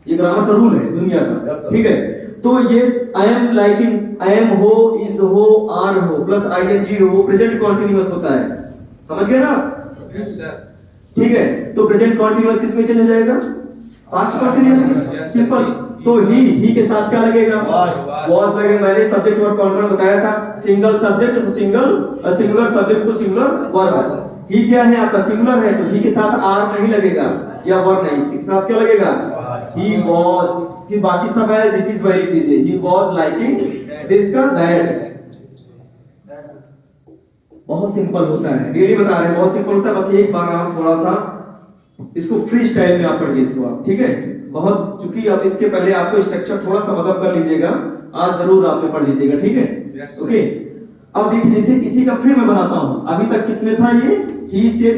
ये ग्रामर का रूल है दुनिया का, ठीक है। तो ये I am liking, I am हो, इज हो, आर हो प्लस आईएनजी हो, प्रेजेंट कॉन्टिन्यूअस होता है, समझ गए ना। ठीक है, तो प्रेजेंट कॉन्टिन्यूअस किस में चले जाएगा, पास्ट कॉन्टिन्यूअस, सिंपल। तो ही के साथ क्या लगेगा, वॉज लगेगा। मैंने सब्जेक्ट वर्ब कॉन्टिन्यूअस बताया था, सिंगल सब्जेक्ट तो सिंगल, सिंगुलर सब्जेक्ट तो सिंगुलर वर्ब। ही क्या है आपका, सिंगुलर है, तो ही के साथ आर नहीं लगेगा या वर्ब नहीं, इसके साथ क्या लगेगा, ही वॉज। कि बाकी सब as it is very easy, he was liking this का दैट। बहुत सिंपल होता है, रियली बता रहे हैं, बहुत सिंपल होता है। बस एक बार आप थोड़ा सा इसको फ्री स्टाइल में आप पढ़िए इसको आप, ठीक है। बहुत, चूंकि अब इसके पहले आपको स्ट्रक्चर थोड़ा सा मदद कर लीजिएगा, आज जरूर रात में पढ़ लीजिएगा, ठीक है। ओके, अब देखिए जैसे इसी का फिर मैं बनाता हूं। अभी तक किसमें था ये, ही सेड,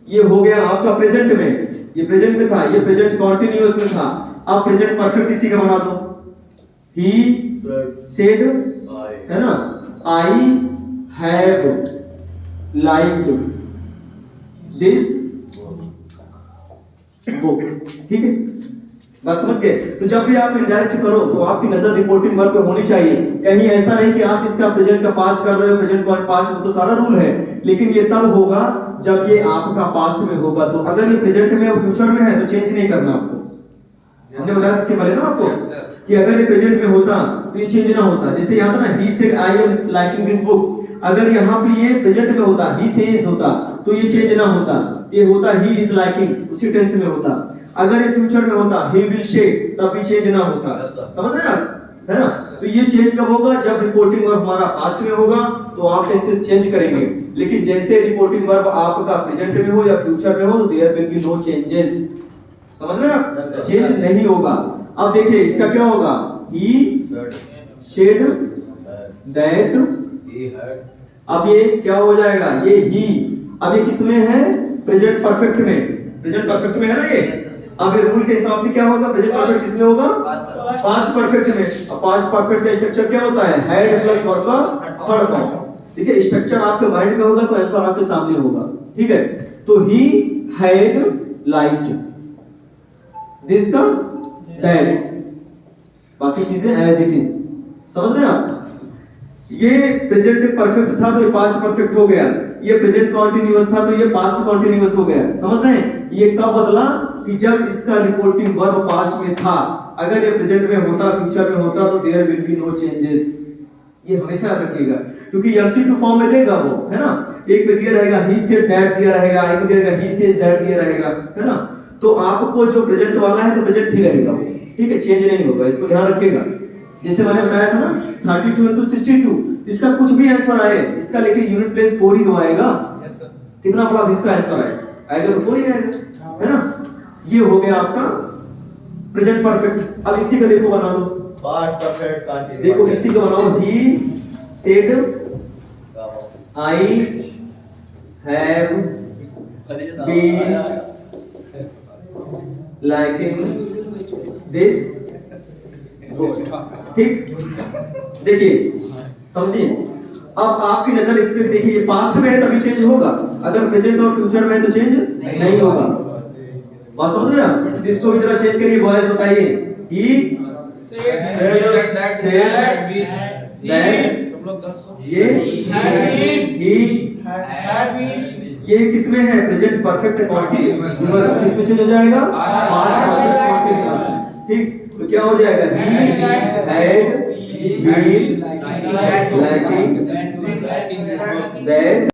ये हो गया आपका प्रेजेंट में, ये प्रेजेंट में था, ये प्रेजेंट कॉन्टिन्यूअस में था। अब प्रेजेंट परफेक्ट इसी का बना दो, ही सेड, है ना, I have liked this book, ठीक है। बस समझ गए। तो जब भी आप इनडायरेक्ट करो तो आपकी नजर रिपोर्टिंग वर्ब पे होनी चाहिए। कहीं ऐसा नहीं कि आप इसका प्रेजेंट का पास्ट कर रहे हो, प्रेजेंट का पास्ट, वो तो सारा रूल है, लेकिन ये तब होगा जब ये आपका पास्ट में होगा। तो अगर ये प्रेजेंट में और फ्यूचर में है तो चेंज नहीं करना आपको। हमने बताया इसके पहले ना आपको कि अगर ये प्रेजेंट में होता तो ये चेंज ना होता। जैसे याद है ना, ही said I am liking this book, अगर यहाँ पे ये प्रेजेंट में होता, ही सेज होता, तो ये चेंज ना होता, ये होता ही इज लाइकिंग, उसी टेंस में होता। अगर ये फ्यूचर में होता, ही विल शे, तब भी चेंज ना होता। समझ रहे हैं आप, है ना। तो ये चेंज कब होगा, जब रिपोर्टिंग वर्ब हमारा पास्ट में होगा तो आप टेंसेस चेंज करेंगे। लेकिन जैसे रिपोर्टिंग वर्ब आपका प्रेजेंट में हो या फ्यूचर में हो तो there will be no changes. समझ रहे हैं आप, चेंज नहीं होगा। अब देखिए इसका क्या होगा, ही शेड दैट, अब ये क्या हो जाएगा, ये ही। अब ये किस में है, प्रेजेंट परफेक्ट में, प्रेजेंट परफेक्ट में है ना ये। अब ये रूल के हिसाब से क्या होगा, प्रेजेंट परफेक्ट किसमें होगा, पास्ट परफेक्ट में। अब पास्ट परफेक्ट का स्ट्रक्चर क्या होता है, हैड प्लस वर्ब का थर्ड फॉर्म। ठीक है, स्ट्रक्चर आपके माइंड में होगा तो आंसर आपके सामने होगा, ठीक है। तो ही हैड लाइक्ड दिस का दैट, बाकी चीजें एज इट इज। समझ रहे हैं आप, ये प्रेजेंट परफेक्ट था तो ये पास्ट परफेक्ट हो गया, ये प्रेजेंट कॉन्टिन्यूअस था तो ये पास्ट कॉन्टिन्यूअस हो गया। समझ रहे हैं, ये कब बदला, कि जब इसका रिपोर्टिंग वर्ब पास्ट में था। अगर ये प्रेजेंट में होता, फ्यूचर में होता तो there will be no changes. ये हमेशा याद रखिएगा, क्योंकि एमसीक्यू फॉर्म में देगा वो, है ना। एक में दिया रहेगा ही सेड दैट दिया रहेगा, एक में दिया रहेगा ही सेज दैट दिया रहेगा, है ना। तो आपको जो प्रेजेंट वाला है तो प्रेजेंट ही रहेगा वो, ठीक है, चेंज नहीं होगा, इसको ध्यान रखिएगा। जैसे मैंने बताया था ना 32 into 62, इसका कुछ भी आंसर आए, इसका लेके यूनिट प्लेस 4 ही तो आएगा। कितना बड़ा भी इसका आंसर आएगा तो 4 ही आएगा, है ना। ये हो गया आपका प्रेजेंट परफेक्ट। अब इसी का देखो बना लो पास्ट परफेक्ट कंटिन्यूअस, देखो इसी का बनाओ, he said I have been liking this book, ठीक। देखिए समझिए, अब आपकी नजर इस पे देखिए, ये पास्ट में है तभी चेंज होगा, अगर प्रेजेंट और फ्यूचर में है तो चेंज नहीं होगा। बात समझ रहे हैं, जिसको भी जरा चेंज करिए, बॉयज बताइए, ही said that ये ये किसमें है? प्रेजेंट परफेक्ट कॉन्टिन्यूअस किसमें चेंज हो जाएगा? Past perfect continuous. ठीक, तो क्या हो जाएगा? He had been liking that